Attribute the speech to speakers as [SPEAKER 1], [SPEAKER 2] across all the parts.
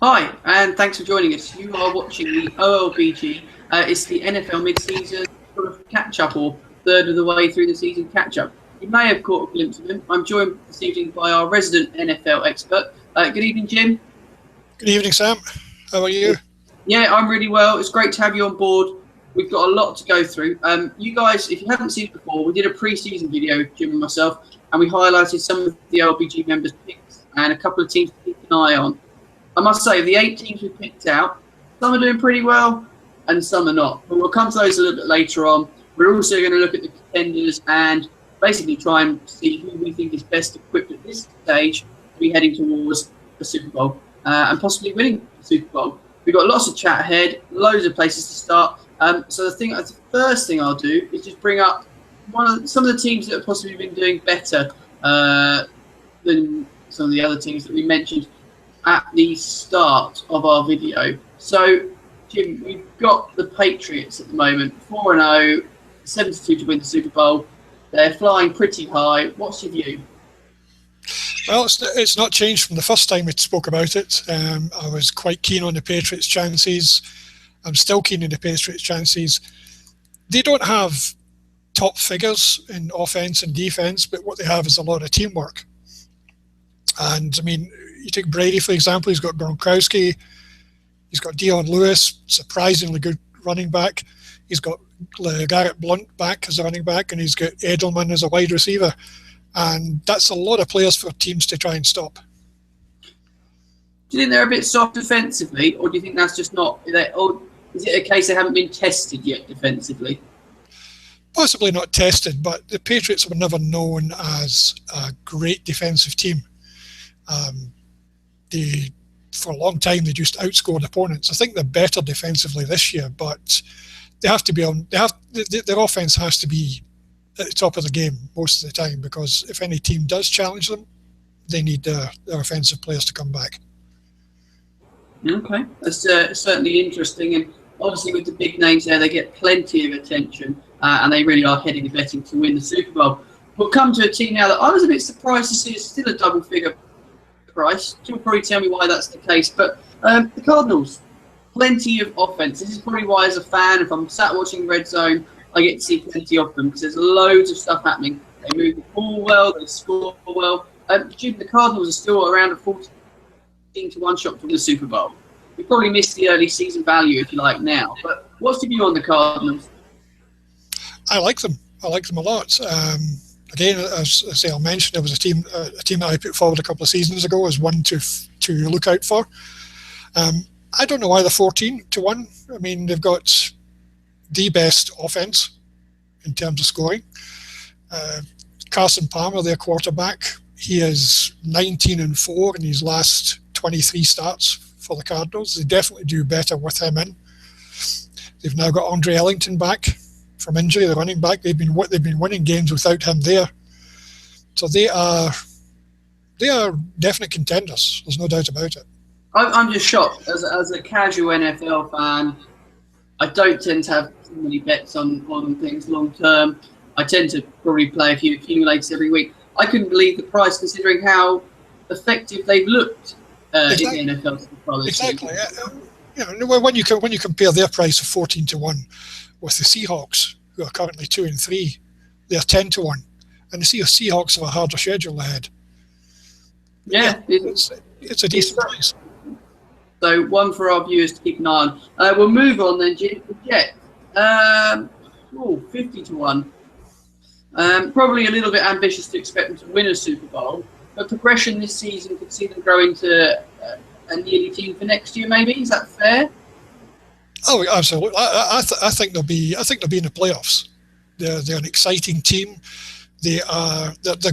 [SPEAKER 1] Hi, and thanks for joining us. You are watching the OLBG. It's the NFL mid-season sort of catch-up, or third of the way through the season catch-up. You may have caught a glimpse of him. I'm joined this evening by our resident NFL expert. Good evening, Jim.
[SPEAKER 2] Good evening, Sam. How are you?
[SPEAKER 1] Yeah, I'm really well. It's great to have you on board. We've got a lot to go through. You guys, if you haven't seen it before, we did a pre-season video, Jim and myself, and we highlighted some of the OLBG members' picks and a couple of teams to keep an eye on. I must say, the 8 teams we picked out, some are doing pretty well and some are not. But we'll come to those a little bit later on. We're also going to look at the contenders and basically try and see who we think is best equipped at this stage to be heading towards the Super Bowl and possibly winning the Super Bowl. We've got lots of chat ahead, loads of places to start. So the first thing I'll do is just bring up some of the teams that have possibly been doing better than some of the other teams that we mentioned at the start of our video. So, Jim, we've got the Patriots at the moment, 4-0, 72 to win the Super Bowl. They're flying pretty high. What's your view?
[SPEAKER 2] Well, it's not changed from the first time we spoke about it. I was quite keen on the Patriots' chances. I'm still keen on the Patriots' chances. They don't have top figures in offense and defense, but what they have is a lot of teamwork. And, I mean, you take Brady, for example, he's got Gronkowski, he's got Dion Lewis, surprisingly good running back. He's got Garrett Blount back as a running back, and he's got Edelman as a wide receiver. And that's a lot of players for teams to try and stop.
[SPEAKER 1] Do you think they're a bit soft defensively, or do you think that's just not, or is it a case they haven't been tested yet defensively?
[SPEAKER 2] Possibly not tested, but the Patriots were never known as a great defensive team. For a long time, they just outscored opponents. I think they're better defensively this year, but they have to be on. Their offense has to be at the top of the game most of the time, because if any team does challenge them, they need their offensive players to come back.
[SPEAKER 1] Okay, that's certainly interesting, and obviously with the big names there, they get plenty of attention, and they really are heading the betting to win the Super Bowl. We'll come to a team now that I was a bit surprised to see is still a double-figure price. You'll probably tell me why that's the case, but the Cardinals, plenty of offense. This is probably why, as a fan, if I'm sat watching Red Zone, I get to see plenty of them because there's loads of stuff happening. They move the ball well, they score well. Jim, the Cardinals are still around a 14-1 shot to win the Super Bowl. We probably missed the early season value, if you like, now. But what's your view on the Cardinals?
[SPEAKER 2] I like them. I like them a lot. Again, as I'll mention, there was a team that I put forward a couple of seasons ago as one to look out for. I don't know why they're 14-1. I mean, they've got the best offense in terms of scoring. Carson Palmer, their quarterback, he is 19-4 in his last 23 starts for the Cardinals. They definitely do better with him in. They've now got Andre Ellington back from injury, the running back. They've been winning games without him there. So they are definite contenders. There's no doubt about it.
[SPEAKER 1] I'm just shocked. As a casual NFL fan, I don't tend to have too many bets on things long term. I tend to probably play a few accumulators every week. I couldn't believe the price considering how effective they've looked
[SPEAKER 2] Exactly.
[SPEAKER 1] in the NFL.
[SPEAKER 2] Exactly. When you compare their price of 14-1 with the Seahawks, who are currently 2-3, they're 10-1, and the Seahawks have a harder schedule ahead.
[SPEAKER 1] Yeah,
[SPEAKER 2] it's a decent price.
[SPEAKER 1] So one for our viewers to keep an eye on. We'll move on then, Jim. The Jets, 50-1. Probably a little bit ambitious to expect them to win a Super Bowl, but progression this season could see them grow into a nearly team for next year. Maybe, is that fair?
[SPEAKER 2] Oh, absolutely. I think they'll be in the playoffs. They're an exciting team. They're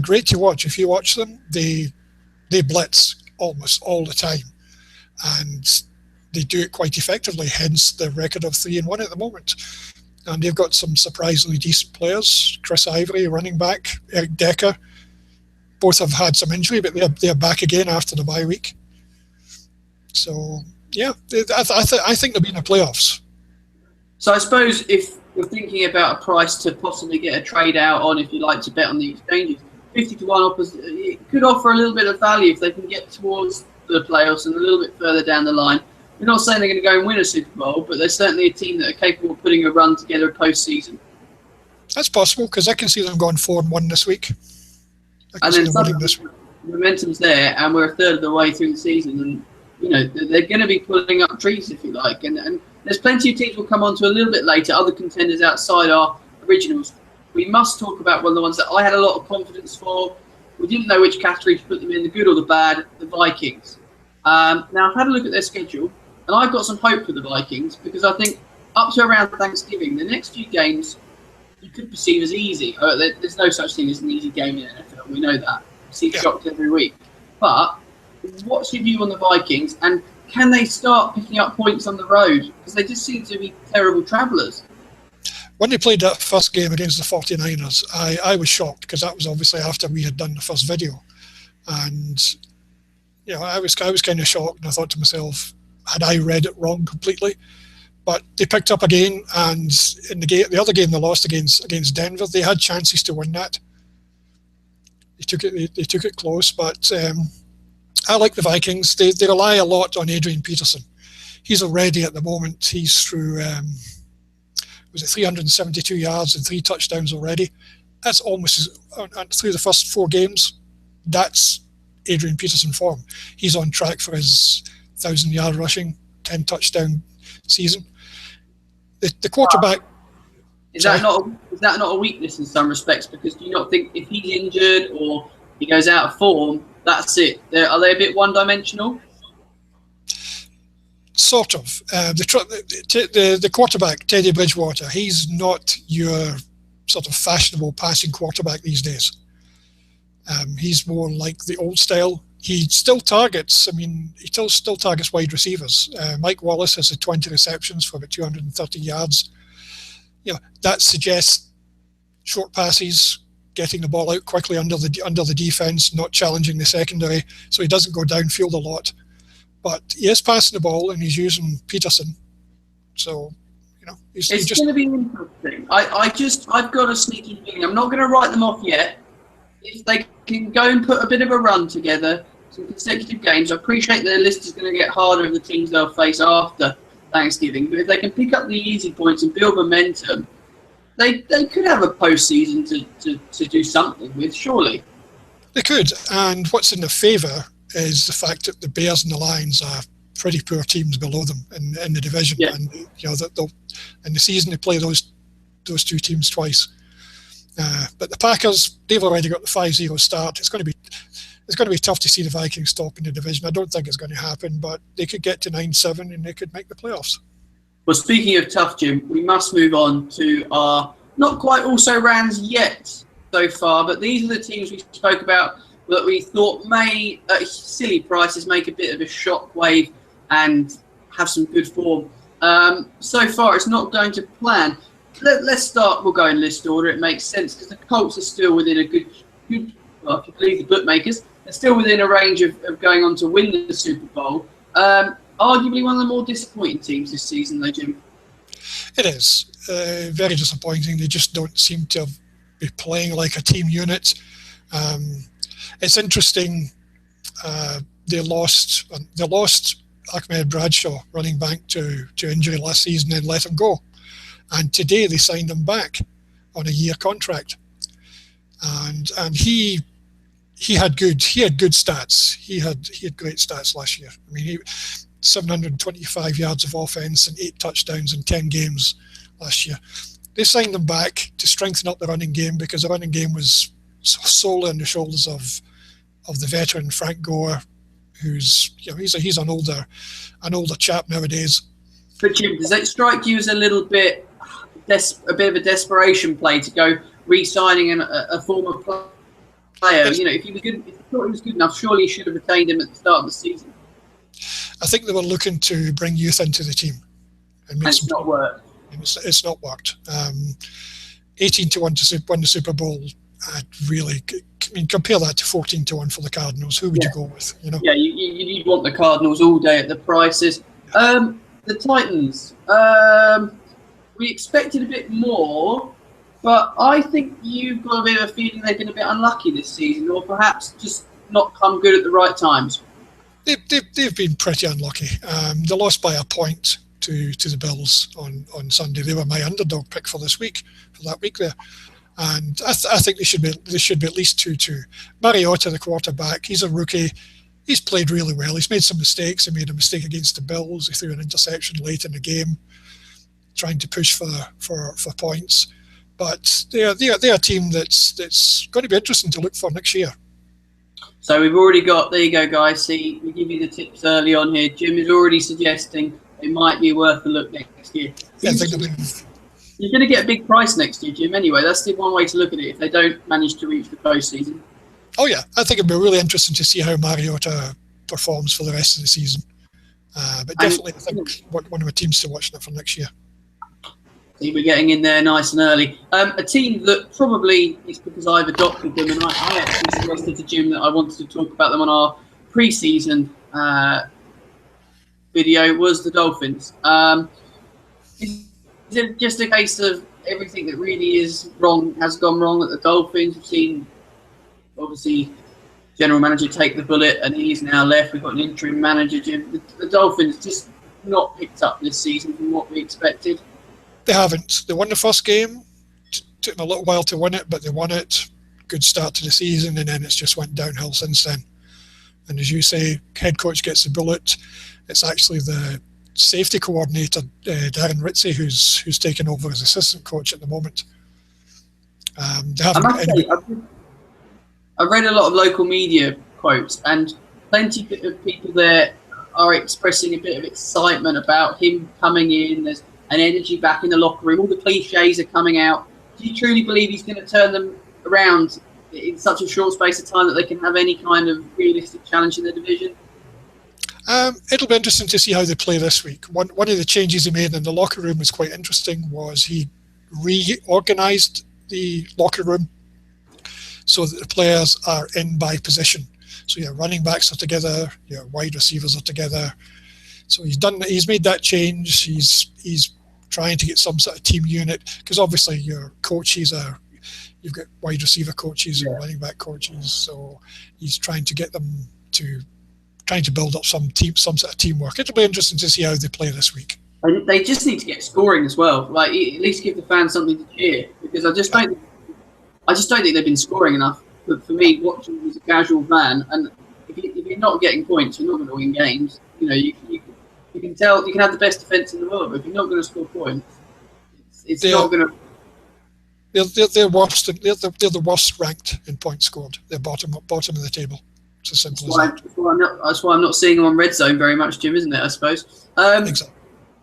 [SPEAKER 2] great to watch. If you watch them, they blitz almost all the time, and they do it quite effectively. Hence the record of 3-1 at the moment. And they've got some surprisingly decent players. Chris Ivory, running back, Eric Decker. Both have had some injury, but they're back again after the bye week. So yeah, I think they'll be in the playoffs.
[SPEAKER 1] So I suppose if we're thinking about a price to possibly get a trade out on, if you like to bet on the exchanges, 50-1 offers, it could offer a little bit of value if they can get towards for the playoffs and a little bit further down the line. We're not saying they're going to go and win a Super Bowl, but they're certainly a team that are capable of putting a run together postseason.
[SPEAKER 2] That's possible, because I can see them going 4-1 this week.
[SPEAKER 1] And then suddenly momentum's there, and we're a third of the way through the season, and they're going to be pulling up trees, if you like. And there's plenty of teams we'll come on to a little bit later, other contenders outside our originals. We must talk about one of the ones that I had a lot of confidence for. We didn't know which category to put them in, the good or the bad, the Vikings. Now, I've had a look at their schedule, and I've got some hope for the Vikings, because I think up to around Thanksgiving, the next few games you could perceive as easy. There's no such thing as an easy game in the NFL. We know that. We see shocked every week. But what's your view on the Vikings, and can they start picking up points on the road? Because they just seem to be terrible travellers.
[SPEAKER 2] When they played that first game against the 49ers, I was shocked, because that was obviously after we had done the first video. And I was kind of shocked, and I thought to myself, had I read it wrong completely? But they picked up again, and in the other game they lost against Denver, they had chances to win that. They took it close, but I like the Vikings. They rely a lot on Adrian Peterson. He's already, at the moment, he's through 372 yards and 3 touchdowns already. That's almost through the first 4 games. That's Adrian Peterson form. He's on track for his 1,000-yard rushing, 10 touchdown season. The quarterback.
[SPEAKER 1] Is that not a weakness in some respects? Because do you not think if he's injured or he goes out of form, that's it? Are they a bit one-dimensional?
[SPEAKER 2] Sort of. The quarterback, Teddy Bridgewater, he's not your sort of fashionable passing quarterback these days. He's more like the old style. He still targets. He still targets wide receivers. Mike Wallace has 20 receptions for about 230 yards. That suggests short passes, getting the ball out quickly under the defense, not challenging the secondary, so he doesn't go downfield a lot. But he is passing the ball, and he's using Peterson. So, it's going
[SPEAKER 1] to be interesting. I've got a sneaky feeling. I'm not going to write them off yet. If they can go and put a bit of a run together, some consecutive games, I appreciate their list is going to get harder of the teams they'll face after Thanksgiving. But if they can pick up the easy points and build momentum, they could have a postseason to do something with, surely.
[SPEAKER 2] They could. And what's in their favour is the fact that the Bears and the Lions are pretty poor teams below them in the division.
[SPEAKER 1] Yeah.
[SPEAKER 2] And in the season they play those 2 teams twice. But the Packers, they've already got the 5-0 start. It's going to be tough to see the Vikings top in the division. I don't think it's going to happen, but they could get to 9-7 and they could make the playoffs.
[SPEAKER 1] Well, speaking of tough, Jim, we must move on to our not quite also-rans yet so far, but these are the teams we spoke about that we thought may, at silly prices, make a bit of a shockwave and have some good form. So far, it's not going to plan. Let's start. We'll go in list order. It makes sense because the Colts are still within a good. Well, if you believe the bookmakers, they're still within a range of going on to win the Super Bowl. Arguably one of the more disappointing teams this season, though, Jim.
[SPEAKER 2] It is very disappointing. They just don't seem to be playing like a team unit. It's interesting. They lost Ahmed Bradshaw, running back, to injury last season, and let him go. And today they signed him back on a year contract, and he had good stats. He had great stats last year. 725 yards of offense and 8 touchdowns in 10 games last year. They signed him back to strengthen up the running game because the running game was solely on the shoulders of the veteran Frank Gore, who's he's an older chap nowadays.
[SPEAKER 1] But Jim, does that strike you as a little bit a bit of a desperation play to go re-signing a former player? If he was good, if you thought he was good enough, surely you should have retained him at the start of the season.
[SPEAKER 2] I think they were looking to bring youth into the team.
[SPEAKER 1] And it's not worked.
[SPEAKER 2] It's not worked. 18-1 to win the Super Bowl. Compare that to 14-1 for the Cardinals. Who would you go with?
[SPEAKER 1] Yeah, you'd want the Cardinals all day at the prices. The Titans. We expected a bit more, but I think you've got a bit of a feeling they've been a bit unlucky this season, or perhaps just not come good at the right times.
[SPEAKER 2] They've been pretty unlucky. They lost by a point to the Bills on Sunday. They were my underdog pick for that week there, and I think they should be at least 2-2. Mariota, the quarterback, he's a rookie. He's played really well. He's made some mistakes. He made a mistake against the Bills. He threw an interception late in the game, trying to push for points. But they're a team that's going to be interesting to look for next year.
[SPEAKER 1] So we've already got, there you go, guys. See, we give you the tips early on here. Jim is already suggesting it might be worth a look next year.
[SPEAKER 2] Yeah,
[SPEAKER 1] you're going to get a big price next year, Jim, anyway. That's the one way to look at it if they don't manage to reach the postseason.
[SPEAKER 2] Oh, yeah. I think it'd be really interesting to see how Mariota performs for the rest of the season. But definitely, I think one of the teams to watch for next year.
[SPEAKER 1] See, we're getting in there nice and early. A team that probably, it's because I've adopted them, and I actually suggested to Jim that I wanted to talk about them on our pre-season video, was the Dolphins. Is it just a case of everything that really is wrong has gone wrong at the Dolphins? We've seen, obviously, general manager take the bullet, and he's now left. We've got an interim manager, Jim. The Dolphins just not picked up this season from what we expected.
[SPEAKER 2] They haven't. They won the first game. Took them a little while to win it, but they won it. Good start to the season, and then it's just went downhill since then. And as you say, head coach gets the bullet. It's actually the safety coordinator, Darren Ritchie, who's taken over as assistant coach at the moment. They haven't got any.
[SPEAKER 1] I read a lot of local media quotes, and plenty of people there are expressing a bit of excitement about him coming in. There's an energy back in the locker room. All the cliches are coming out. Do you truly believe he's going to turn them around in such a short space of time that they can have any kind of realistic challenge in the division?
[SPEAKER 2] It'll be interesting to see how they play this week. One of the changes he made in the locker room was quite interesting. Was he reorganised the locker room so that the players are in by position. So your running backs are together, your wide receivers are together. So he's made that change. He's trying to get some sort of team unit, because obviously your coaches you've got wide receiver coaches and running back coaches. So he's trying to get them to build up some sort of teamwork. It'll be interesting to see how they play this week.
[SPEAKER 1] And they just need to get scoring as well. Like, at least give the fans something to cheer, because I just don't think they've been scoring enough. But for me, watching as a casual fan, and if you're not getting points, you're not going to win games. You know, you can tell you can have the best defense in the world, but if you're not going to score points, it's not going to.
[SPEAKER 2] They're worst. They're the worst ranked in points scored. They're bottom of the table. It's as simple as that.
[SPEAKER 1] That's why I'm not seeing them on Red Zone very much, Jim, isn't it? I suppose.
[SPEAKER 2] Exactly.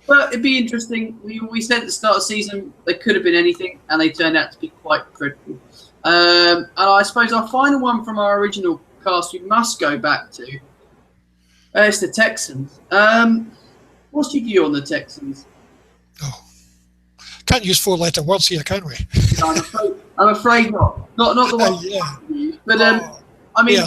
[SPEAKER 1] But it'd be interesting. We said at the start of the season they could have been anything, and they turned out to be quite critical. And I suppose our final one from our original cast we must go back to. It's the Texans. What's your view on the Texans?
[SPEAKER 2] Oh, can't use 4-letter words here, can we?
[SPEAKER 1] No, I'm afraid not. Not the one.
[SPEAKER 2] Yeah.
[SPEAKER 1] But I mean,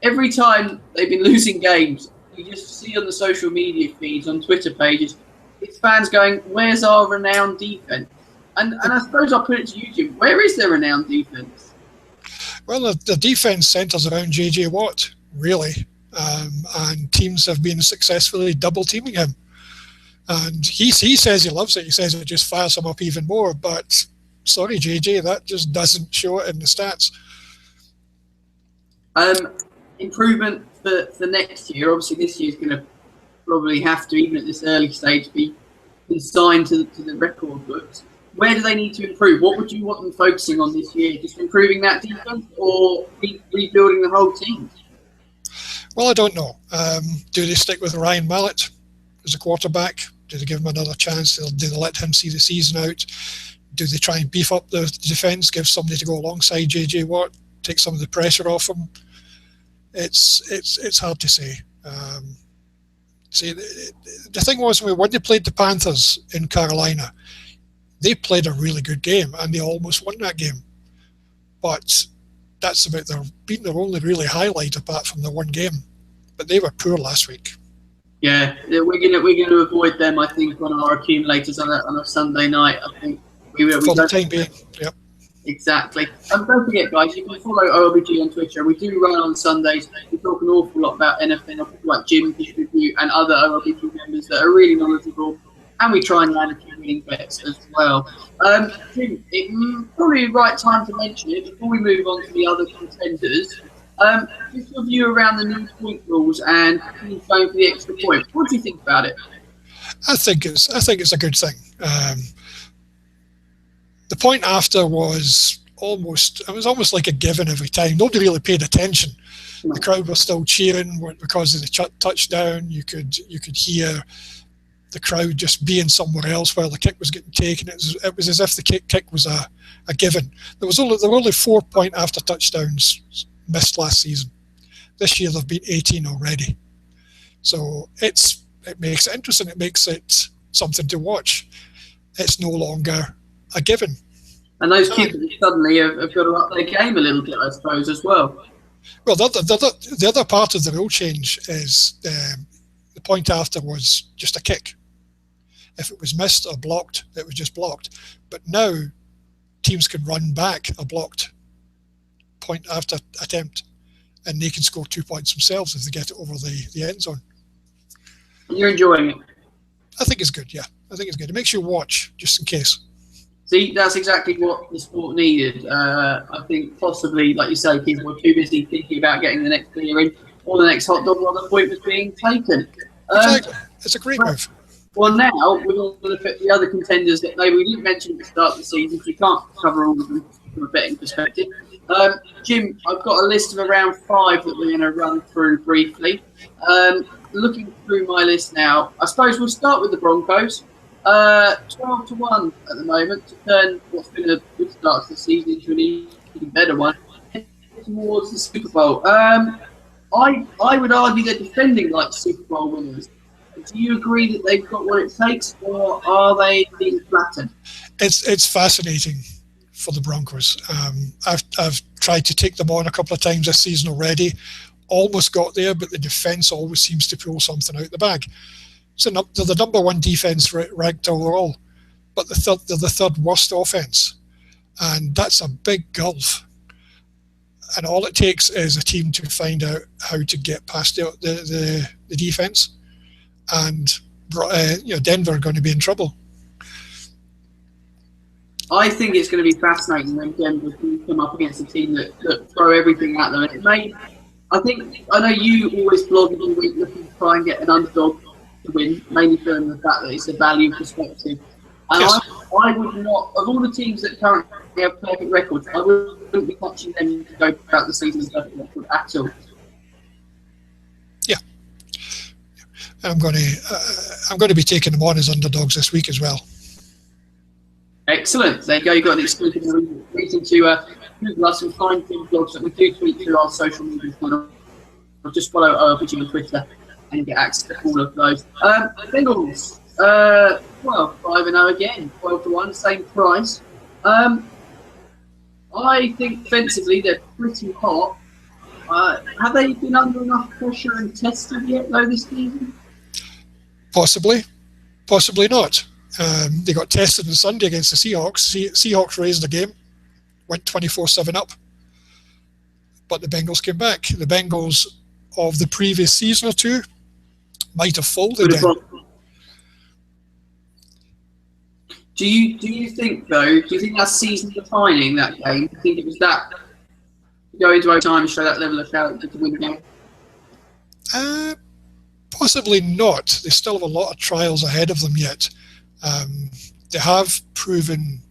[SPEAKER 1] every time they've been losing games, you just see on the social media feeds, on Twitter pages, it's fans going, "Where's our renowned defense?" And I suppose I'll put it to you, Jim. Where is their renowned defense?
[SPEAKER 2] Well, the defense centers around J.J. Watt, really. And teams have been successfully double teaming him, and he says he loves it. He says it just fires him up even more. But sorry, JJ, that just doesn't show it in the stats.
[SPEAKER 1] Improvement for next year. Obviously, this year's going to probably have to, even at this early stage, be consigned to the record books. Where do they need to improve? What would you want them focusing on this year? Just improving that defense, or rebuilding the whole team?
[SPEAKER 2] Well, I don't know. Do they stick with Ryan Mallett as a quarterback? Do they give him another chance? Do they let him see the season out? Do they try and beef up the defense, give somebody to go alongside J.J. Watt, take some of the pressure off him? It's hard to say. See, the thing was, when they played the Panthers in Carolina, they played a really good game, and they almost won that game. But that's about being their only really highlight apart from the one game. But they were poor last week.
[SPEAKER 1] Yeah, we're gonna avoid them, I think, on our accumulators on a Sunday night. I think
[SPEAKER 2] for the time being. Yep.
[SPEAKER 1] Exactly. And don't forget, guys, you can follow OLBG on Twitter. We do run on Sundays. We talk an awful lot about NFL, like Jim, Pitch Review, and other OLBG members that are really knowledgeable. And we try and land a few winning bets as well. Jim, it's probably the right time to mention it before we move on to the other contenders. Just your view around the new point rules and who's going for the extra point. What do you think about it?
[SPEAKER 2] I think it's a good thing. The point after was almost like a given every time. Nobody really paid attention. The crowd was still cheering because of the touchdown. You could hear the crowd just being somewhere else while the kick was getting taken. It was as if the kick was a given. There were only 4 point after touchdowns missed last season. This year there've been 18 already. So it makes it interesting. It makes it something to watch. It's no longer a given.
[SPEAKER 1] And those kickers suddenly have got to up their game a little bit, I suppose, as well.
[SPEAKER 2] Well, the other part of the rule change is the point after was just a kick. If it was missed or blocked, it was just blocked. But now teams can run back a blocked point after attempt, and they can score 2 points themselves if they get it over the end zone.
[SPEAKER 1] You're enjoying it?
[SPEAKER 2] I think it's good, yeah. I think it's good. It makes you watch, just in case.
[SPEAKER 1] See, that's exactly what the sport needed. I think possibly, like you say, people were too busy thinking about getting the next beer in or the next hot dog while the point was being taken.
[SPEAKER 2] Exactly. It's a great move.
[SPEAKER 1] Well, now we're going to look at the other contenders that maybe we didn't mention at the start of the season, so you can't cover all of them from a betting perspective. Jim, I've got a list of around 5 that we're going to run through briefly. Looking through my list now, I suppose we'll start with the Broncos. 12-1 at the moment to turn what's been a good start to the season into an even better one towards the Super Bowl. I would argue they're defending like Super Bowl winners. Do you agree that they've got what it takes, or are they being flattered?
[SPEAKER 2] It's fascinating for the Broncos. I've tried to take them on a couple of times this season already. Almost got there, but the defense always seems to pull something out the bag. So they're the number 1 defense ranked overall, but they're the third worst offense, and that's a big gulf. And all it takes is a team to find out how to get past the defense, and Denver are going to be in trouble.
[SPEAKER 1] I think it's going to be fascinating when Denver come up against a team that throw everything at them. And I know you always blog every week looking to try and get an underdog to win, mainly from the fact that it's a value perspective. And yes. I would not, of all the teams that currently have perfect records, I wouldn't be touching them to go throughout the season as perfect record at all.
[SPEAKER 2] Yeah. I'm going to be taking them on as underdogs this week as well.
[SPEAKER 1] Excellent. There you go. You've got an exclusive reason to Google us and find team blogs that we do tweet through our social media channel. Just follow OLBG on Twitter and get access to all of those. Bengals, 5-0 again, 12-1, same price. I think defensively they're pretty hot. Have they been under enough pressure and tested yet, though, this season?
[SPEAKER 2] Possibly not. They got tested on Sunday against the Seahawks. Seahawks raised the game, went 24-7 up, but the Bengals came back. The Bengals of the previous season or two might have folded then.
[SPEAKER 1] Do you think that's season defining, that game? Do you think it was that go into overtime and show that level of character to win the game?
[SPEAKER 2] Possibly not. They still have a lot of trials ahead of them yet. They have proven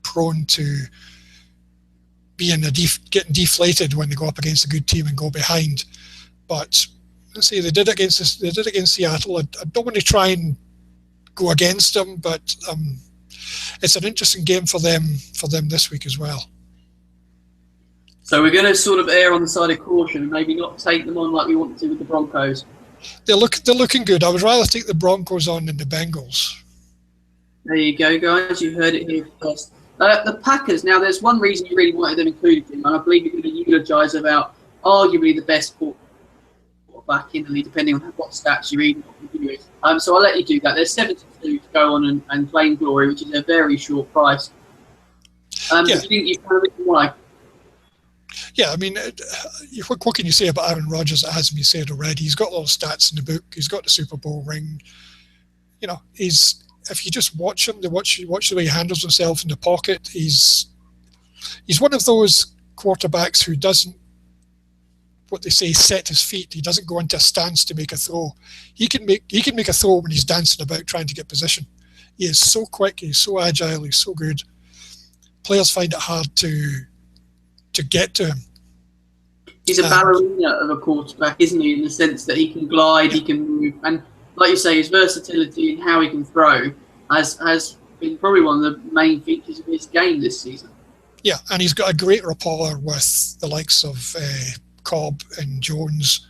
[SPEAKER 2] prone to being getting deflated when they go up against a good team and go behind. But let's say they did it against Seattle. I don't want to try and go against them, but it's an interesting game for them this week as well.
[SPEAKER 1] So we're going to sort of err on the side of caution and maybe not take them on like we want to with the Broncos.
[SPEAKER 2] They're looking good. I would rather take the Broncos on than the Bengals.
[SPEAKER 1] There you go, guys. You heard it here first. The Packers. Now, there's one reason you really wanted them included, Jim, and I believe you're going to eulogise about arguably the best quarterback in the league, depending on what stats you read. So I'll let you do that. There's 72 to go on and claim glory, which is a very short price. Do you think you kind of why?
[SPEAKER 2] Yeah, I mean, what can you say about Aaron Rodgers that hasn't been said already? He's got all the stats in the book. He's got the Super Bowl ring. You know, if you just watch him, watch the way he handles himself in the pocket. He's one of those quarterbacks who doesn't, what they say, set his feet. He doesn't go into a stance to make a throw. He can make a throw when he's dancing about trying to get position. He is so quick. He's so agile. He's so good. Players find it hard to get to him.
[SPEAKER 1] He's a ballerina of a quarterback, isn't he? In the sense that he can glide, he can move, and like you say, his versatility and how he can throw has been probably one of the main features of his game this season.
[SPEAKER 2] Yeah, and he's got a great rapport with the likes of Cobb and Jones.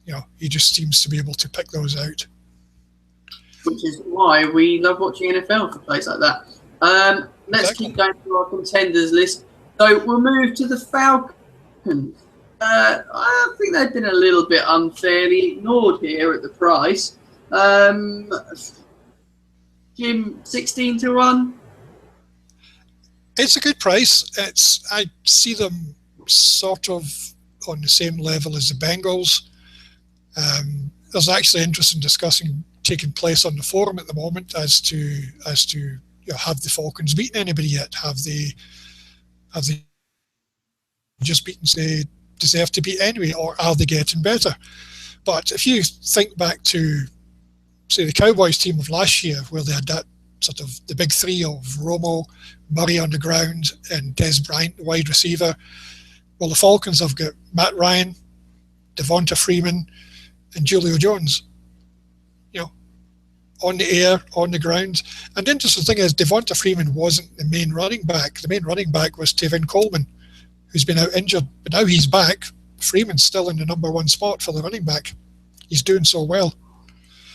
[SPEAKER 2] You know, he just seems to be able to pick those out.
[SPEAKER 1] Which is why we love watching NFL for plays like that. Let's keep going through our contenders list. So we'll move to the Falcons. I think they've been a little bit unfairly ignored here at the price. Jim, 16-1.
[SPEAKER 2] It's a good price. I see them sort of on the same level as the Bengals. There's actually interesting discussing taking place on the forum at the moment as to you know, have the Falcons beaten anybody yet? Have they just beaten they deserve to beat anyway, or are they getting better? But if you think back to, say, the Cowboys team of last year, where they had that sort of the big three of Romo, Murray on the ground, and Des Bryant, the wide receiver. Well, the Falcons have got Matt Ryan, Devonta Freeman, and Julio Jones. You know, on the air, on the ground. And the interesting thing is, Devonta Freeman wasn't the main running back. The main running back was Tevin Coleman, who's been out injured. But now he's back. Freeman's still in the number one spot for the running back. He's doing so well.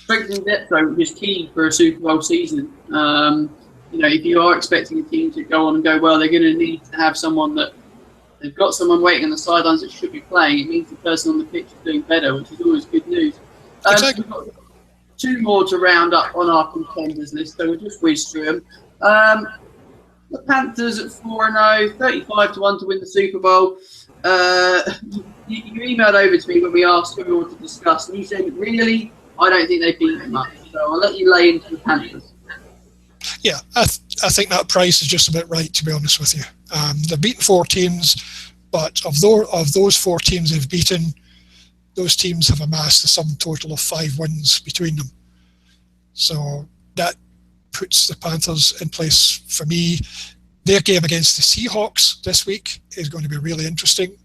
[SPEAKER 1] Strengthening depth, though, is key for a Super Bowl season. You know, if you are expecting a team to go on and go well, they're going to need to have someone that they've got someone waiting on the sidelines that should be playing. It means the person on the pitch is doing better, which is always good news.
[SPEAKER 2] Exactly.
[SPEAKER 1] We've got two more to round up on our contenders list, so we'll just whiz through them. The Panthers at 4-0, 35-1 to win the Super Bowl. You emailed over to me when we asked what we wanted to discuss, and you said, really? I don't think they've beaten much. So I'll let you lay into the Panthers.
[SPEAKER 2] Yeah, I think that price is just about right, to be honest with you. They've beaten four teams, but of those four teams they've beaten, those teams have amassed a sum total of 5 wins between them. So that puts the Panthers in place for me. Their game against the Seahawks this week is going to be really interesting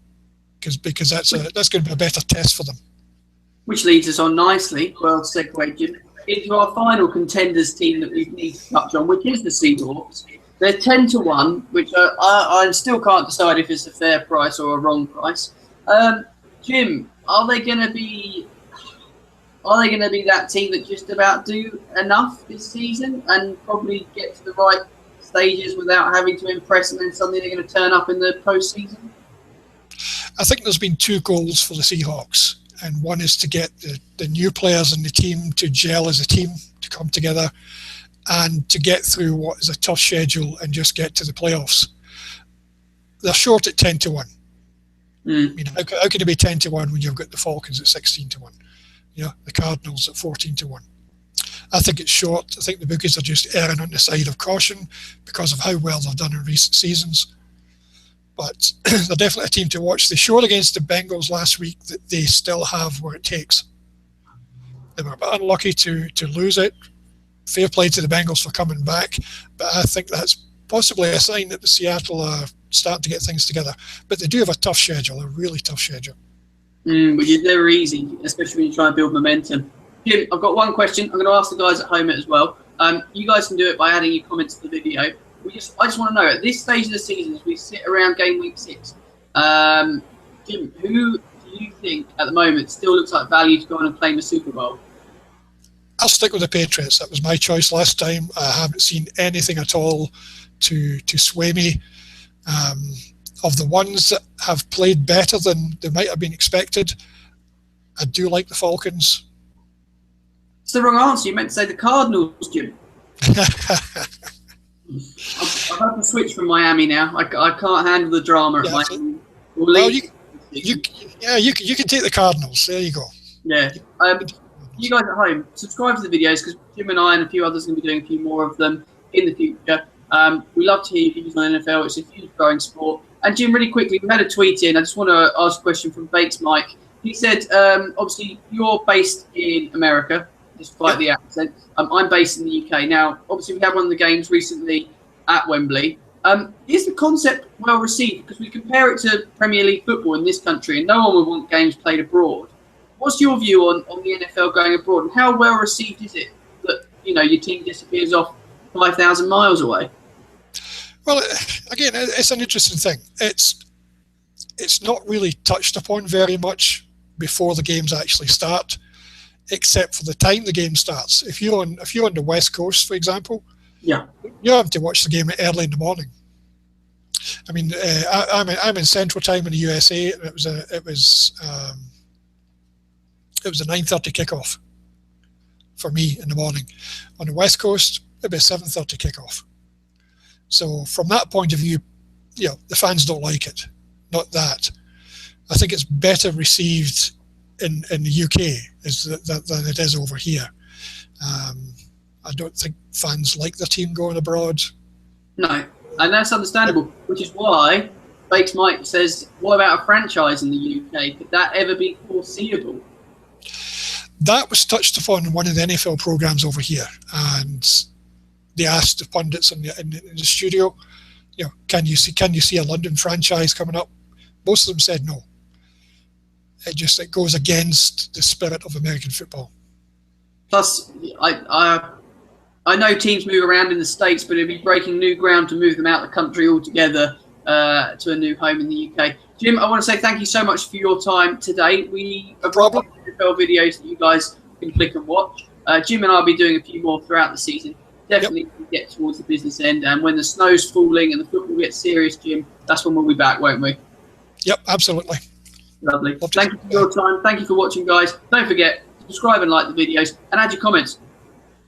[SPEAKER 2] because that's going to be a better test for them. Which leads us on nicely, well segued, Jim, into our final contenders team that we need to touch on, which is the Seahawks. They're 10-1, which I still can't decide if it's a fair price or a wrong price. Jim, are they going to be that team that just about do enough this season and probably get to the right stages without having to impress, and then suddenly they're going to turn up in the postseason? I think there's been two goals for the Seahawks, and one is to get the new players in the team to gel as a team, to come together, and to get through what is a tough schedule and just get to the playoffs. They're short at 10-1. I mean, how can it be 10-1 when you've got the Falcons at 16-1? You know, the Cardinals at 14-1. I think it's short. I think the bookies are just erring on the side of caution because of how well they've done in recent seasons. But they're definitely a team to watch. They showed against the Bengals last week that they still have what it takes. They were a bit unlucky to lose it. Fair play to the Bengals for coming back, but I think that's possibly a sign that the Seattle are starting to get things together. But they do have a tough schedule, a really tough schedule. Which is never easy, especially when you try and build momentum. Jim, I've got one question. I'm going to ask the guys at home as well. You guys can do it by adding your comments to the video. I just want to know, at this stage of the season, as we sit around game week 6, Jim, who do you think at the moment still looks like value to go on and play in the Super Bowl? I'll stick with the Patriots. That was my choice last time. I haven't seen anything at all to sway me. Of the ones that have played better than they might have been expected, I do like the Falcons. It's the wrong answer. You meant to say the Cardinals, Jim.
[SPEAKER 1] I've had to switch from Miami now. I can't handle the drama at Miami.
[SPEAKER 2] Well, you can take the Cardinals. There you go.
[SPEAKER 1] Yeah. You guys at home, subscribe to the videos because Jim and I and a few others are going to be doing a few more of them in the future. We love to hear your views on NFL. It's a huge growing sport. And Jim, really quickly, we had a tweet in. I just want to ask a question from Bakes Mike. He said, obviously, you're based in America, despite the accent. I'm based in the UK. Now, obviously, we had one of the games recently at Wembley. Is the concept well received? Because we compare it to Premier League football in this country, and no one would want games played abroad. What's your view on the NFL going abroad, and how well received is it that your team disappears off 5,000 miles away?
[SPEAKER 2] Well, again, it's an interesting thing. It's not really touched upon very much before the games actually start, except for the time the game starts. If you're on the West Coast, for example, you're having to watch the game early in the morning. I mean, I'm in Central Time in the USA, and it was a 9:30 kickoff for me in the morning. On the West Coast, it'd be a 7:30 kickoff. So from that point of view, the fans don't like it. Not that. I think it's better received in the UK than it is over here. I don't think fans like the team going abroad.
[SPEAKER 1] No, and that's understandable, which is why Bakes Mike says, what about a franchise in the UK? Could that ever be foreseeable?
[SPEAKER 2] That was touched upon in one of the NFL programs over here, and they asked the pundits in the studio, can you see a London franchise coming up? Most of them said no. It goes against the spirit of American football. Plus,
[SPEAKER 1] I know teams move around in the States, but it'd be breaking new ground to move them out of the country altogether to a new home in the UK. Jim, I want to say thank you so much for your time today. We have NFL videos that you guys can click and watch. Jim and I will be doing a few more throughout the season. Definitely get towards the business end, and when the snow's falling and the football gets serious, Jim, that's when we'll be back, won't we?
[SPEAKER 2] Yep, absolutely.
[SPEAKER 1] Lovely. Thank you for your time. Thank you for watching, guys. Don't forget, subscribe and like the videos, and add your comments.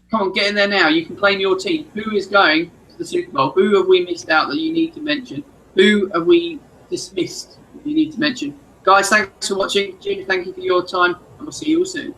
[SPEAKER 1] Come on, get in there now. You can claim your team. Who is going to the Super Bowl? Who have we missed out that you need to mention? Who have we dismissed that you need to mention? Guys, thanks for watching. Jim, thank you for your time, and we'll see you all soon.